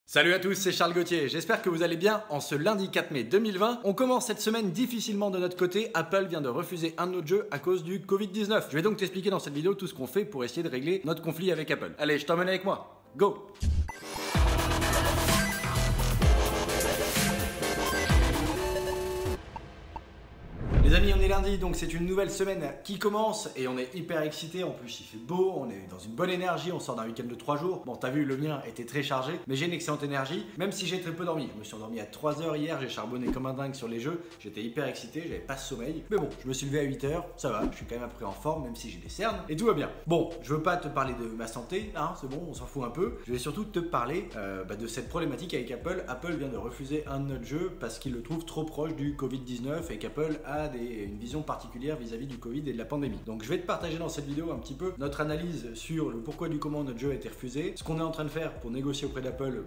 Salut à tous, c'est Charles Gauthier, j'espère que vous allez bien. En ce lundi 4 mai 2020, on commence cette semaine difficilement de notre côté. Apple vient de refuser un de nos jeux à cause du Covid-19. Je vais donc t'expliquer dans cette vidéo tout ce qu'on fait pour essayer de régler notre conflit avec Apple. Allez, je t'emmène avec moi, go! Les amis, on est lundi, donc c'est une nouvelle semaine qui commence et on est hyper excités. En plus, il fait beau, on est dans une bonne énergie, on sort d'un week-end de 3 jours. Bon, t'as vu, le mien était très chargé, mais j'ai une excellente énergie, même si j'ai très peu dormi. Je me suis endormi à 3h hier, j'ai charbonné comme un dingue sur les jeux. J'étais hyper excité, j'avais pas de sommeil. Mais bon, je me suis levé à 8h, ça va, je suis quand même après en forme, même si j'ai des cernes, et tout va bien. Bon, je veux pas te parler de ma santé, hein, c'est bon, on s'en fout un peu. Je vais surtout te parler de cette problématique avec Apple. Apple vient de refuser un de notre jeu parce qu'il le trouve trop proche du Covid-19 et qu'Apple a une vision particulière vis-à-vis du Covid et de la pandémie. Donc je vais te partager dans cette vidéo un petit peu notre analyse sur le pourquoi du comment notre jeu a été refusé, ce qu'on est en train de faire pour négocier auprès d'Apple,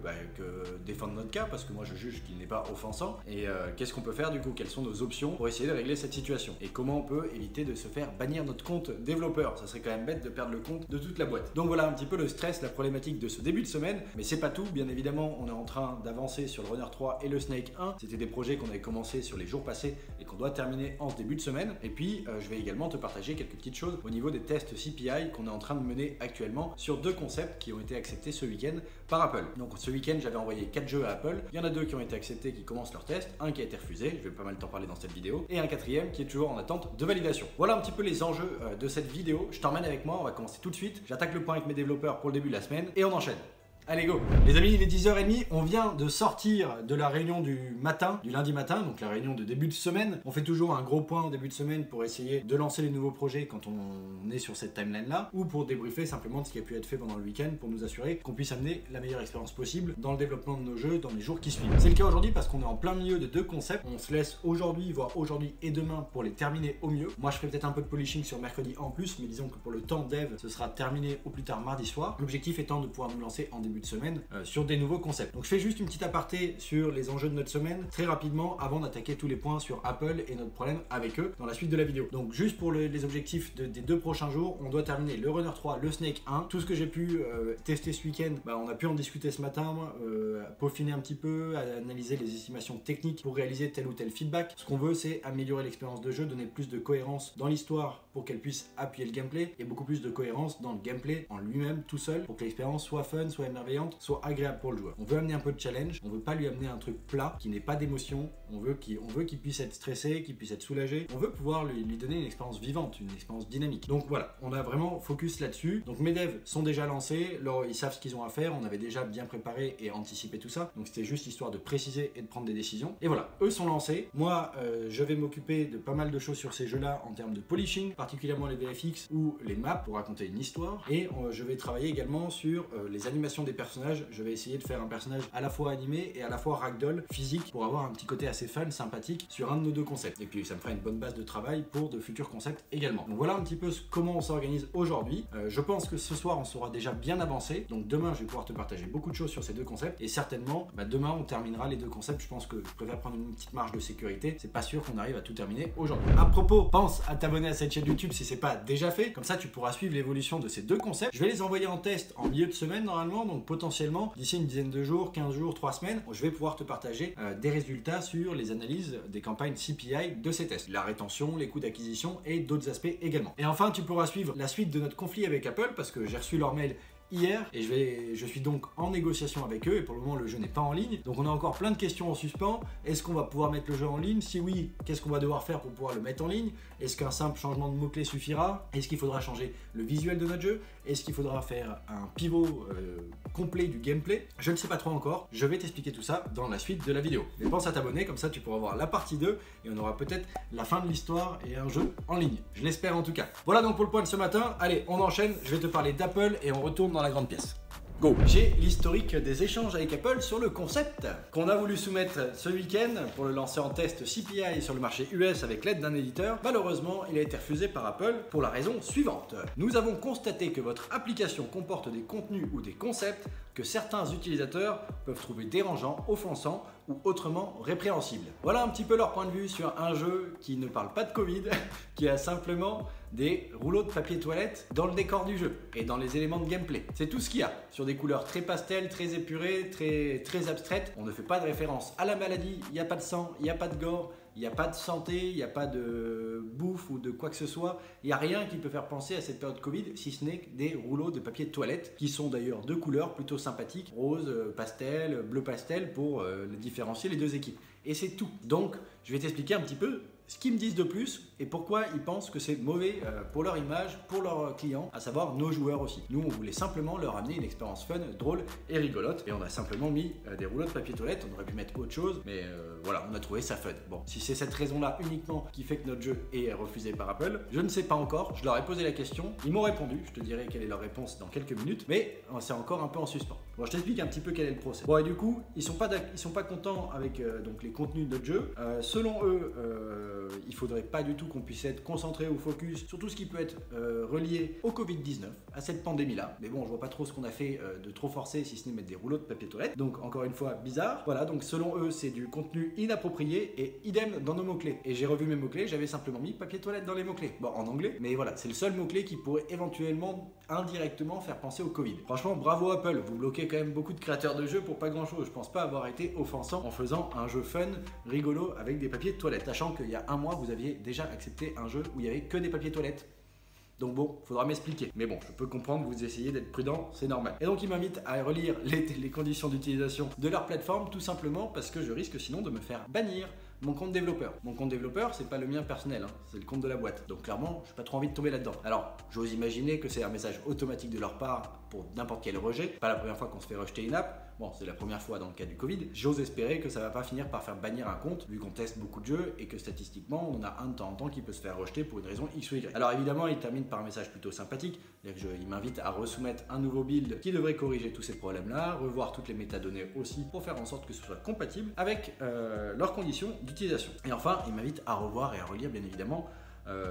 défendre notre cas, parce que moi je juge qu'il n'est pas offensant, et qu'est-ce qu'on peut faire du coup, quelles sont nos options pour essayer de régler cette situation, et comment on peut éviter de se faire bannir notre compte développeur. Ça serait quand même bête de perdre le compte de toute la boîte. Donc voilà un petit peu le stress, la problématique de ce début de semaine, mais c'est pas tout, bien évidemment on est en train d'avancer sur le Runner 3 et le Snake 1, c'était des projets qu'on avait commencé sur les jours passés et qu'on doit terminer en ce début de semaine, et puis je vais également te partager quelques petites choses au niveau des tests CPI qu'on est en train de mener actuellement sur deux concepts qui ont été acceptés ce week-end par Apple. Donc ce week-end j'avais envoyé 4 jeux à Apple, il y en a 2 qui ont été acceptés qui commencent leur test, un qui a été refusé, je vais pas mal t'en parler dans cette vidéo, et un quatrième qui est toujours en attente de validation. Voilà un petit peu les enjeux de cette vidéo, je t'emmène avec moi, on va commencer tout de suite, j'attaque le point avec mes développeurs pour le début de la semaine et on enchaîne. Allez go! Les amis, il est 10h30, on vient de sortir de la réunion du matin, du lundi matin, donc la réunion de début de semaine. On fait toujours un gros point au début de semaine pour essayer de lancer les nouveaux projets quand on est sur cette timeline-là, ou pour débriefer simplement de ce qui a pu être fait pendant le week-end pour nous assurer qu'on puisse amener la meilleure expérience possible dans le développement de nos jeux dans les jours qui suivent. C'est le cas aujourd'hui parce qu'on est en plein milieu de deux concepts. On se laisse aujourd'hui, voire aujourd'hui et demain pour les terminer au mieux. Moi, je ferai peut-être un peu de polishing sur mercredi en plus, mais disons que pour le temps dev, ce sera terminé au plus tard mardi soir. L'objectif étant de pouvoir nous lancer en début de semaine sur des nouveaux concepts. Donc je fais juste une petite aparté sur les enjeux de notre semaine très rapidement avant d'attaquer tous les points sur Apple et notre problème avec eux dans la suite de la vidéo. Donc juste pour les objectifs des 2 prochains jours, on doit terminer le Runner 3, le Snake 1. Tout ce que j'ai pu tester ce week-end, on a pu en discuter ce matin, peaufiner un petit peu, analyser les estimations techniques pour réaliser tel ou tel feedback. Ce qu'on veut, c'est améliorer l'expérience de jeu, donner plus de cohérence dans l'histoire pour qu'elle puisse appuyer le gameplay et beaucoup plus de cohérence dans le gameplay en lui-même tout seul pour que l'expérience soit fun, soit émerveillante, soit agréable pour le joueur. On veut amener un peu de challenge, on veut pas lui amener un truc plat qui n'ait pas d'émotion, on veut qu'il puisse être stressé, qu'il puisse être soulagé, on veut pouvoir lui donner une expérience vivante, une expérience dynamique. Donc voilà, on a vraiment focus là-dessus. Donc mes devs sont déjà lancés, ils savent ce qu'ils ont à faire, on avait déjà bien préparé et anticipé tout ça, donc c'était juste histoire de préciser et de prendre des décisions. Et voilà, eux sont lancés. Moi, je vais m'occuper de pas mal de choses sur ces jeux-là en termes de polishing, particulièrement les VFX ou les maps pour raconter une histoire, et je vais travailler également sur les animations des personnages. Je vais essayer de faire un personnage à la fois animé et à la fois ragdoll physique pour avoir un petit côté assez fun, sympathique sur un de nos deux concepts. Et puis ça me fera une bonne base de travail pour de futurs concepts également. Donc voilà un petit peu comment on s'organise aujourd'hui. Je pense que ce soir on sera déjà bien avancé. Donc demain je vais pouvoir te partager beaucoup de choses sur ces deux concepts et certainement demain on terminera les deux concepts. Je pense que je préfère prendre une petite marge de sécurité. C'est pas sûr qu'on arrive à tout terminer aujourd'hui. À propos, pense à t'abonner à cette chaîne YouTube si c'est pas déjà fait. Comme ça tu pourras suivre l'évolution de ces deux concepts. Je vais les envoyer en test en milieu de semaine normalement, donc potentiellement d'ici une dizaine de jours, 15 jours, 3 semaines, je vais pouvoir te partager des résultats sur les analyses des campagnes CPI de ces tests. La rétention, les coûts d'acquisition et d'autres aspects également. Et enfin, tu pourras suivre la suite de notre conflit avec Apple parce que j'ai reçu leur mail hier et je suis donc en négociation avec eux et pour le moment le jeu n'est pas en ligne, donc on a encore plein de questions en suspens. Est-ce qu'on va pouvoir mettre le jeu en ligne? Si oui, qu'est-ce qu'on va devoir faire pour pouvoir le mettre en ligne? Est-ce qu'un simple changement de mots-clés suffira? Est-ce qu'il faudra changer le visuel de notre jeu? Est-ce qu'il faudra faire un pivot complet du gameplay? Je ne sais pas trop encore, je vais t'expliquer tout ça dans la suite de la vidéo. Mais pense à t'abonner, comme ça tu pourras voir la partie 2 et on aura peut-être la fin de l'histoire et un jeu en ligne, je l'espère en tout cas. Voilà donc pour le point de ce matin, allez on enchaîne, je vais te parler d'Apple et on retourne dans la grande pièce. Go! J'ai l'historique des échanges avec Apple sur le concept qu'on a voulu soumettre ce week-end pour le lancer en test CPI sur le marché US avec l'aide d'un éditeur. Malheureusement, il a été refusé par Apple pour la raison suivante. Nous avons constaté que votre application comporte des contenus ou des concepts que certains utilisateurs peuvent trouver dérangeants, offensants ou autrement répréhensibles. Voilà un petit peu leur point de vue sur un jeu qui ne parle pas de Covid, qui a simplement des rouleaux de papier toilette dans le décor du jeu et dans les éléments de gameplay. C'est tout ce qu'il y a, sur des couleurs très pastel, très épurées, très abstraites. On ne fait pas de référence à la maladie, il n'y a pas de sang, il n'y a pas de gore, il n'y a pas de santé, il n'y a pas de bouffe ou de quoi que ce soit. Il n'y a rien qui peut faire penser à cette période Covid, si ce n'est des rouleaux de papier de toilette, qui sont d'ailleurs de couleurs plutôt sympathiques, rose, pastel, bleu pastel, pour différencier les deux équipes. Et c'est tout. Donc, je vais t'expliquer un petit peu ce qu'ils me disent de plus et pourquoi ils pensent que c'est mauvais pour leur image, pour leurs clients, à savoir nos joueurs aussi. Nous, on voulait simplement leur amener une expérience fun, drôle et rigolote, et on a simplement mis des rouleaux de papier toilette. On aurait pu mettre autre chose, mais voilà, on a trouvé ça fun. Bon, si c'est cette raison-là uniquement qui fait que notre jeu est refusé par Apple, je ne sais pas encore. Je leur ai posé la question, ils m'ont répondu. Je te dirai quelle est leur réponse dans quelques minutes, mais c'est encore un peu en suspens. Bon, je t'explique un petit peu quel est le procès. Bon, et du coup, ils sont pas contents avec donc les contenus de notre jeu. Selon eux, il faudrait pas du tout qu'on puisse être concentré ou focus sur tout ce qui peut être relié au Covid-19, à cette pandémie-là. Mais bon, je vois pas trop ce qu'on a fait de trop forcé, si ce n'est mettre des rouleaux de papier toilette. Donc, encore une fois, bizarre. Voilà, donc selon eux, c'est du contenu inapproprié et idem dans nos mots-clés. Et j'ai revu mes mots-clés, j'avais simplement mis papier toilette dans les mots-clés. Bon, en anglais, mais voilà, c'est le seul mot-clé qui pourrait éventuellement, indirectement, faire penser au Covid. Franchement, bravo Apple, vous bloquez quand même beaucoup de créateurs de jeux pour pas grand-chose. Je pense pas avoir été offensant en faisant un jeu fun, rigolo, avec des papiers de toilette, sachant qu'il y a un mois, vous aviez déjà accepté un jeu où il y avait que des papiers toilettes. Donc bon, faudra m'expliquer. Mais bon, je peux comprendre, vous essayez d'être prudent, c'est normal. Et donc ils m'invitent à relire les conditions d'utilisation de leur plateforme, tout simplement parce que je risque sinon de me faire bannir mon compte développeur. Mon compte développeur, c'est pas le mien personnel, hein, c'est le compte de la boîte. Donc clairement, j'ai pas trop envie de tomber là-dedans. Alors, j'ose imaginer que c'est un message automatique de leur part pour n'importe quel rejet. Pas la première fois qu'on se fait rejeter une app. Bon, c'est la première fois dans le cas du Covid. J'ose espérer que ça va pas finir par faire bannir un compte, vu qu'on teste beaucoup de jeux et que statistiquement, on a un de temps en temps qui peut se faire rejeter pour une raison X ou Y. Alors évidemment, il termine par un message plutôt sympathique. Il m'invite à resoumettre un nouveau build qui devrait corriger tous ces problèmes-là, revoir toutes les métadonnées aussi pour faire en sorte que ce soit compatible avec leurs conditions d'utilisation. Et enfin, il m'invite à revoir et à relire bien évidemment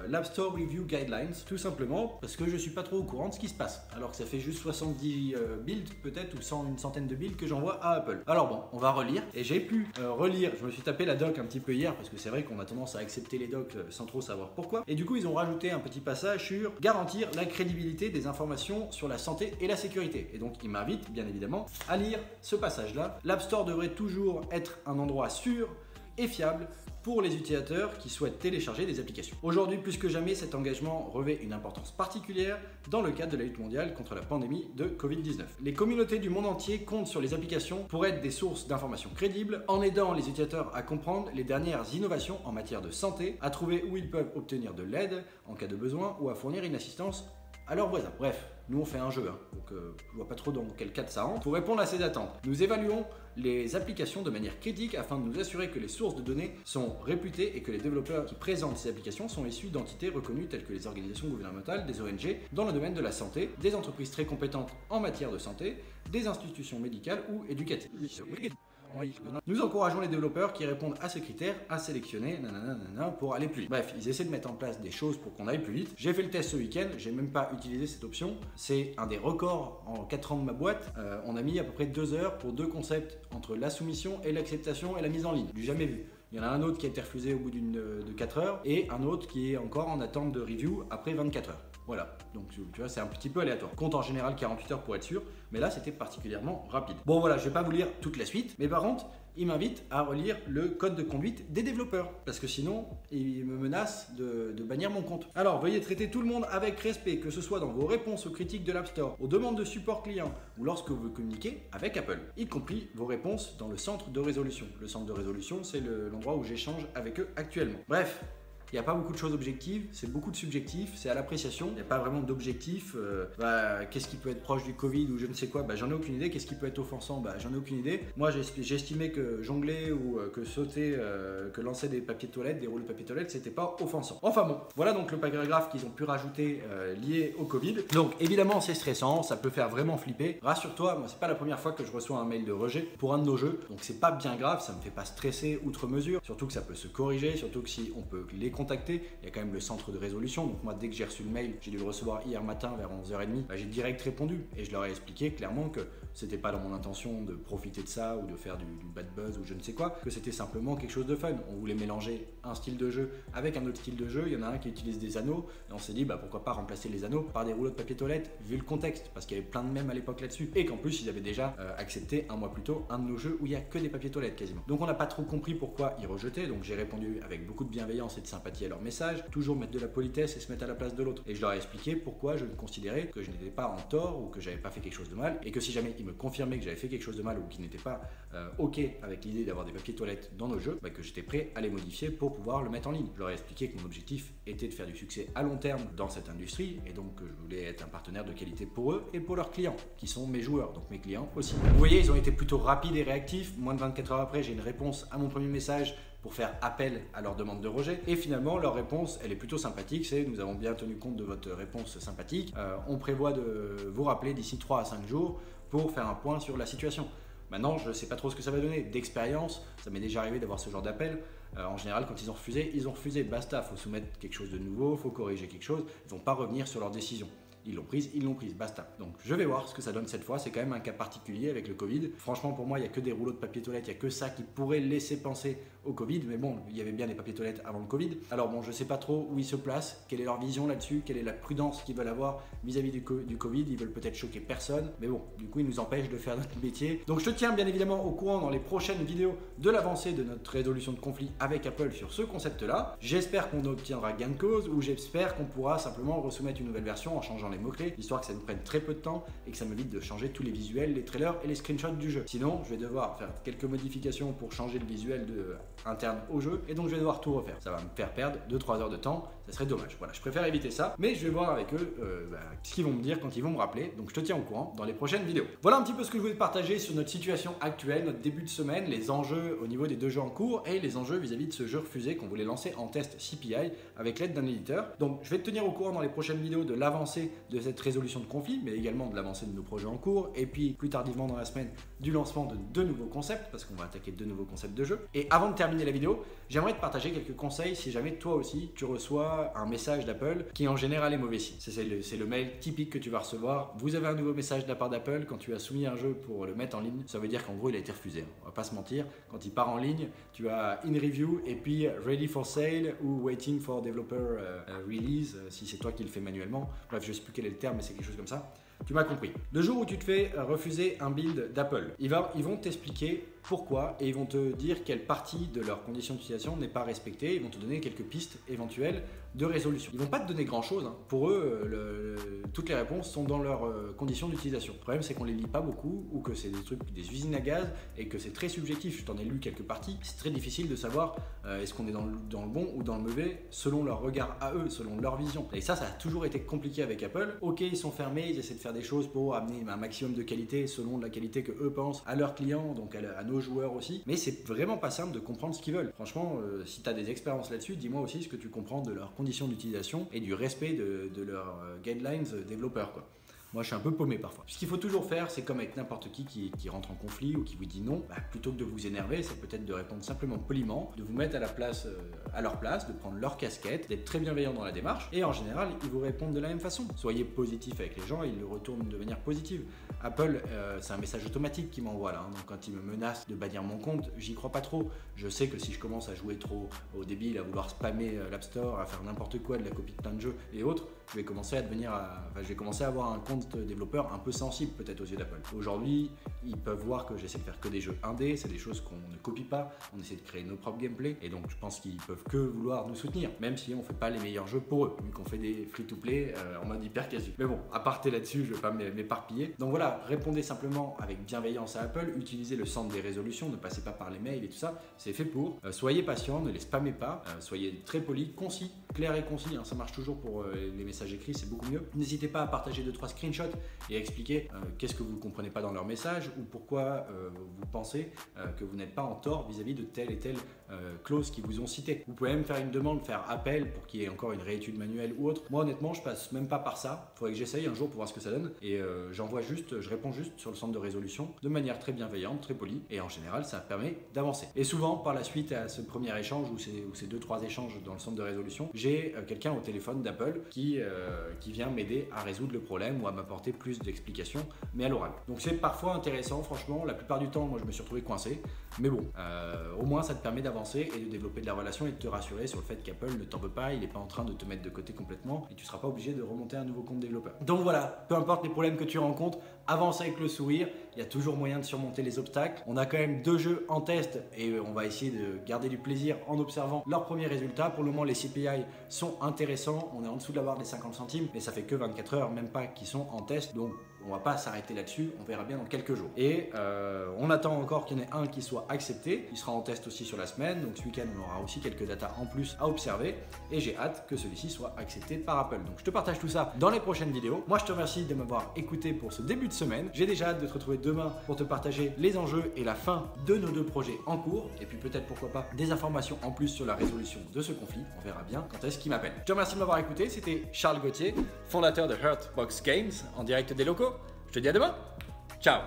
l'App Store Review Guidelines, tout simplement parce que je suis pas trop au courant de ce qui se passe, alors que ça fait juste 70 builds peut-être, ou une centaine de builds que j'envoie à Apple. Alors bon, on va relire, et j'ai pu relire, je me suis tapé la doc un petit peu hier, parce que c'est vrai qu'on a tendance à accepter les docs sans trop savoir pourquoi, et du coup ils ont rajouté un petit passage sur garantir la crédibilité des informations sur la santé et la sécurité. Et donc ils m'invitent bien évidemment à lire ce passage-là. L'App Store devrait toujours être un endroit sûr et fiable pour les utilisateurs qui souhaitent télécharger des applications. Aujourd'hui, plus que jamais, cet engagement revêt une importance particulière dans le cadre de la lutte mondiale contre la pandémie de Covid-19. Les communautés du monde entier comptent sur les applications pour être des sources d'informations crédibles, en aidant les utilisateurs à comprendre les dernières innovations en matière de santé, à trouver où ils peuvent obtenir de l'aide en cas de besoin ou à fournir une assistance à leurs voisins. Bref, nous on fait un jeu, hein, donc je vois pas trop dans quel cadre ça rentre. Pour répondre à ces attentes, nous évaluons les applications de manière critique afin de nous assurer que les sources de données sont réputées et que les développeurs qui présentent ces applications sont issus d'entités reconnues telles que les organisations gouvernementales, des ONG dans le domaine de la santé, des entreprises très compétentes en matière de santé, des institutions médicales ou éducatives. Nous encourageons les développeurs qui répondent à ces critères à sélectionner pour aller plus vite. Bref, ils essaient de mettre en place des choses pour qu'on aille plus vite. J'ai fait le test ce week-end, j'ai même pas utilisé cette option. C'est un des records en 4 ans de ma boîte. On a mis à peu près 2 heures pour 2 concepts entre la soumission et l'acceptation et la mise en ligne. Du jamais vu. Il y en a un autre qui a été refusé au bout de 4 heures et un autre qui est encore en attente de review après 24 heures. Voilà, donc tu vois, c'est un petit peu aléatoire. Compte en général 48 heures pour être sûr, mais là c'était particulièrement rapide. Bon voilà, je vais pas vous lire toute la suite, mais par contre, il m'invite à relire le code de conduite des développeurs, parce que sinon, il me menace de bannir mon compte. Alors, veuillez traiter tout le monde avec respect, que ce soit dans vos réponses aux critiques de l'App Store, aux demandes de support client, ou lorsque vous communiquez avec Apple, y compris vos réponses dans le centre de résolution. Le centre de résolution, c'est l'endroit où j'échange avec eux actuellement. Bref. Il n'y a pas beaucoup de choses objectives, c'est beaucoup de subjectif, c'est à l'appréciation. Il n'y a pas vraiment d'objectif. Qu'est-ce qui peut être proche du Covid ou je ne sais quoi, j'en ai aucune idée. Qu'est-ce qui peut être offensant, j'en ai aucune idée. Moi j'ai estimé que jongler ou que sauter, que lancer des papiers de toilette, des rouleaux de papier de toilette, c'était pas offensant. Enfin bon, voilà donc le paragraphe qu'ils ont pu rajouter lié au Covid. Donc évidemment c'est stressant, ça peut faire vraiment flipper. Rassure-toi, moi c'est pas la première fois que je reçois un mail de rejet pour un de nos jeux. Donc c'est pas bien grave, ça me fait pas stresser outre mesure. Surtout que ça peut se corriger, surtout que si on peut les contacter, il y a quand même le centre de résolution. Donc moi, dès que j'ai reçu le mail, j'ai dû le recevoir hier matin vers 11h30, j'ai direct répondu et je leur ai expliqué clairement que c'était pas dans mon intention de profiter de ça ou de faire du bad buzz ou je ne sais quoi, que c'était simplement quelque chose de fun. On voulait mélanger un style de jeu avec un autre style de jeu. Il y en a un qui utilise des anneaux et on s'est dit pourquoi pas remplacer les anneaux par des rouleaux de papier toilette vu le contexte, parce qu'il y avait plein de mèmes à l'époque là-dessus et qu'en plus ils avaient déjà accepté un mois plus tôt un de nos jeux où il y a que des papiers toilettes quasiment. Donc on n'a pas trop compris pourquoi ils rejetaient, donc j'ai répondu avec beaucoup de bienveillance et de sympathie à leur message, toujours mettre de la politesse et se mettre à la place de l'autre. Et je leur ai expliqué pourquoi je considérais que je n'étais pas en tort ou que j'avais pas fait quelque chose de mal, et que si jamais ils me confirmaient que j'avais fait quelque chose de mal ou qu'ils n'étaient pas ok avec l'idée d'avoir des papiers toilettes dans nos jeux, que j'étais prêt à les modifier pour pouvoir le mettre en ligne. Je leur ai expliqué que mon objectif était de faire du succès à long terme dans cette industrie et donc que je voulais être un partenaire de qualité pour eux et pour leurs clients, qui sont mes joueurs, donc mes clients aussi. Vous voyez, ils ont été plutôt rapides et réactifs. Moins de 24 heures après, j'ai une réponse à mon premier message pour faire appel à leur demande de rejet. Et finalement, leur réponse, elle est plutôt sympathique. C'est: nous avons bien tenu compte de votre réponse sympathique. On prévoit de vous rappeler d'ici 3 à 5 jours pour faire un point sur la situation. Maintenant, je ne sais pas trop ce que ça va donner. D'expérience, ça m'est déjà arrivé d'avoir ce genre d'appel. En général, quand ils ont refusé, basta. Il faut soumettre quelque chose de nouveau, il faut corriger quelque chose. Ils ne vont pas revenir sur leur décision. Ils l'ont prise, basta. Donc je vais voir ce que ça donne cette fois. C'est quand même un cas particulier avec le Covid. Franchement, pour moi, il n'y a que des rouleaux de papier toilette, il n'y a que ça qui pourrait laisser penser au Covid. Mais bon, il y avait bien des papiers toilettes avant le Covid. Alors bon, je ne sais pas trop où ils se placent, quelle est leur vision là-dessus, quelle est la prudence qu'ils veulent avoir vis-à-vis du Covid. Ils veulent peut-être choquer personne. Mais bon, du coup, ils nous empêchent de faire notre métier. Donc je te tiens bien évidemment au courant dans les prochaines vidéos de l'avancée de notre résolution de conflit avec Apple sur ce concept-là. J'espère qu'on obtiendra gain de cause, ou j'espère qu'on pourra simplement resoumettre une nouvelle version en changeant les mots-clés, histoire que ça nous prenne très peu de temps et que ça m'évite de changer tous les visuels, les trailers et les screenshots du jeu. Sinon, je vais devoir faire quelques modifications pour changer le visuel interne au jeu, et donc je vais devoir tout refaire. Ça va me faire perdre 2-3 heures de temps, ça serait dommage. Voilà, je préfère éviter ça, mais je vais voir avec eux ce qu'ils vont me dire quand ils vont me rappeler, donc je te tiens au courant dans les prochaines vidéos. Voilà un petit peu ce que je voulais te partager sur notre situation actuelle, notre début de semaine, les enjeux au niveau des 2 jeux en cours et les enjeux vis-à-vis de ce jeu refusé qu'on voulait lancer en test CPI avec l'aide d'un éditeur. Donc je vais te tenir au courant dans les prochaines vidéos de l'avancée de cette résolution de conflit, mais également de l'avancée de nos projets en cours, et puis plus tardivement dans la semaine du lancement de 2 nouveaux concepts, parce qu'on va attaquer 2 nouveaux concepts de jeu. Et avant de terminer la vidéo, j'aimerais te partager quelques conseils si jamais toi aussi tu reçois un message d'Apple qui en général est mauvais signe. C'est le mail typique que tu vas recevoir. Vous avez un nouveau message de la part d'Apple quand tu as soumis un jeu pour le mettre en ligne. Ça veut dire qu'en gros il a été refusé. On va pas se mentir. Quand il part en ligne, tu as in review et puis ready for sale ou waiting for developer release si c'est toi qui le fais manuellement. Bref, je sais plus quel est le terme, mais c'est quelque chose comme ça. Tu m'as compris. Le jour où tu te fais refuser un build d'Apple, ils vont t'expliquer pourquoi et ils vont te dire quelle partie de leurs conditions d'utilisation n'est pas respectée. Ils vont te donner quelques pistes éventuelles de résolution. Ils vont pas te donner grand chose. Pour eux, toutes les réponses sont dans leurs conditions d'utilisation. Le problème, c'est qu'on les lit pas beaucoup ou que c'est des trucs, des usines à gaz et que c'est très subjectif. Je t'en ai lu quelques parties. C'est très difficile de savoir est-ce qu'on est dans le bon ou dans le mauvais selon leur regard à eux, selon leur vision. Et ça a toujours été compliqué avec Apple. Ok, ils sont fermés, ils essaient de faire des choses pour amener un maximum de qualité selon la qualité que eux pensent à leurs clients, donc à nos joueurs aussi. Mais c'est vraiment pas simple de comprendre ce qu'ils veulent. Franchement, si tu as des expériences là-dessus, dis-moi aussi ce que tu comprends de leurs conditions d'utilisation et du respect de leurs guidelines développeurs, quoi. Moi, je suis un peu paumé parfois. Ce qu'il faut toujours faire, c'est comme avec n'importe qui rentre en conflit ou qui vous dit non, plutôt que de vous énerver, c'est peut-être de répondre simplement poliment, de vous mettre à leur place, de prendre leur casquette, d'être très bienveillant dans la démarche. Et en général, ils vous répondent de la même façon. Soyez positif avec les gens, ils le retournent de manière positive. Apple, c'est un message automatique qui m'envoie là. Donc quand ils me menacent de bannir mon compte, j'y crois pas trop. Je sais que si je commence à jouer trop au débile, à vouloir spammer l'App Store, à faire n'importe quoi, de la copie de plein de jeux et autres, je vais commencer à avoir un compte développeur un peu sensible peut-être aux yeux d'Apple. Aujourd'hui, ils peuvent voir que j'essaie de faire que des jeux indés, c'est des choses qu'on ne copie pas, on essaie de créer nos propres gameplays et donc je pense qu'ils peuvent que vouloir nous soutenir, même si on fait pas les meilleurs jeux pour eux, vu qu'on fait des free-to-play en mode hyper casu. Mais bon, à parté là-dessus, je vais pas m'éparpiller. Donc voilà, répondez simplement avec bienveillance à Apple, utilisez le centre des résolutions, ne passez pas par les mails et tout ça, c'est fait pour. Soyez patient, ne les spammez pas, soyez très poli, concis, clair et concis, ça marche toujours pour les messages écrits, c'est beaucoup mieux. N'hésitez pas à partager 2-3 screens screenshot et expliquer qu'est-ce que vous ne comprenez pas dans leur message ou pourquoi vous pensez que vous n'êtes pas en tort vis-à-vis de telle et telle clause qu'ils vous ont citée. Vous pouvez même faire une demande, faire appel pour qu'il y ait encore une réétude manuelle ou autre. Moi honnêtement je passe même pas par ça, il faudrait que j'essaye un jour pour voir ce que ça donne et je réponds juste sur le centre de résolution de manière très bienveillante, très polie et en général ça permet d'avancer. Et souvent par la suite à ce premier échange ou ces 2-3 échanges dans le centre de résolution, j'ai quelqu'un au téléphone d'Apple qui vient m'aider à résoudre le problème ou à m'apporter plus d'explications mais à l'oral. Donc c'est parfois intéressant franchement, la plupart du temps moi je me suis retrouvé coincé mais bon, au moins ça te permet d'avancer et de développer de la relation et de te rassurer sur le fait qu'Apple ne t'en veut pas, il n'est pas en train de te mettre de côté complètement et tu ne seras pas obligé de remonter un nouveau compte développeur. Donc voilà, peu importe les problèmes que tu rencontres, avance avec le sourire, il y a toujours moyen de surmonter les obstacles. On a quand même 2 jeux en test et on va essayer de garder du plaisir en observant leurs premiers résultats. Pour le moment les CPI sont intéressants, on est en dessous de la barre des 50 centimes mais ça fait que 24 heures, même pas qu'ils sont en test, donc on va pas s'arrêter là-dessus, on verra bien dans quelques jours. Et on attend encore qu'il y en ait un qui soit accepté, il sera en test aussi sur la semaine, donc ce week-end on aura aussi quelques datas en plus à observer et j'ai hâte que celui-ci soit accepté par Apple. Donc je te partage tout ça dans les prochaines vidéos. Moi je te remercie de m'avoir écouté pour ce début de semaine, j'ai déjà hâte de te retrouver demain pour te partager les enjeux et la fin de nos 2 projets en cours et puis peut-être pourquoi pas des informations en plus sur la résolution de ce conflit, on verra bien quand est-ce qu'il m'appelle. Je te remercie de m'avoir écouté, c'était Charles Gauthier, fondateur de Hurtbox Games en direct des locaux. Je te dis à demain, ciao.